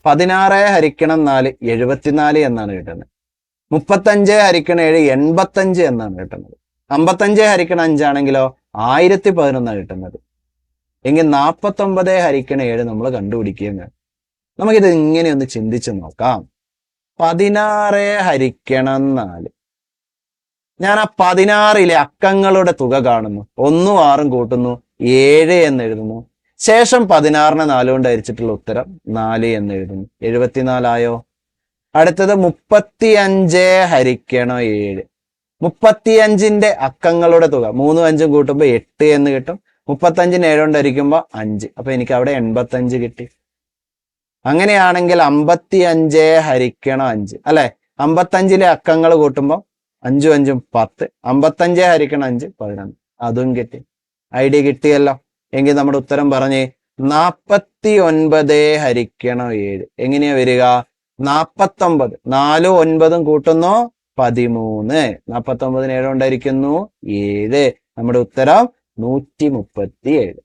16 ഹരിക്കണം 4 74 എന്നാണ് കിട്ടുന്നത്. 35 ഹരിക്കണം 7 85 എന്നാണ് കിട്ടുന്നത്. 55 ഹരിക്കണം 5 ആണെങ്കിലോ 1011 കിട്ടുന്നത്. എങ്കിൽ 49 ഹരിക്കണം 7 നമ്മൾ കണ്ടുപിടിക്കുകയും വേണം. നമുക്കിത് ഇങ്ങനെ ഒന്ന് ചിന്തിച്ചു നോക്കാം. 16 ഹരിക്കണം 4. ഞാൻ ആ 16ലെ അക്കങ്ങളുടെ തുക കാണുന്നു. 1ഉം 6ഉം കൂട്ടുന്നു 7 എന്ന് എഴുതുന്നു. ശേഷം 16നെ 4 കൊണ്ട് ഹരിച്ചിട്ടുള്ള ഉത്തരം 4 എന്ന് എഴുതുന്നു. 74 ആയോ? അടുത്തത് 35 ഹരിക്കണം 7. 35ന്റെ അക്കങ്ങളുടെ തുക 3ഉം 5ഉം കൂട്ടുമ്പോൾ 8 എന്ന് കിട്ടും. 35നെ 7 കൊണ്ട് ഹരിക്കുമ്പോൾ 5. അപ്പൊ എനിക്ക് അവിടെ 85 കിട്ടി. അങ്ങനെയാണെങ്കിൽ 55 ഹരിക്കണം 5 അല്ലെ? 55ലെ അക്കങ്ങൾ കൂട്ടുമ്പോൾ 5ഉം 5ഉം 10. 55 ഹരിക്കണം 5 11. അതും കിട്ടി. ഐഡിയ കിട്ടിയല്ലോ. എങ്കിൽ നമ്മുടെ ഉത്തരം പറഞ്ഞേ 49 ഹരിക്കണം 7. എങ്ങനെയാ വരിക? 49 4ഉം 9ഉം കൂട്ടുന്നു 13. 49നെ 7 കൊണ്ട് ഹരിക്കുന്നു 7. നമ്മുടെ ഉത്തരം 137.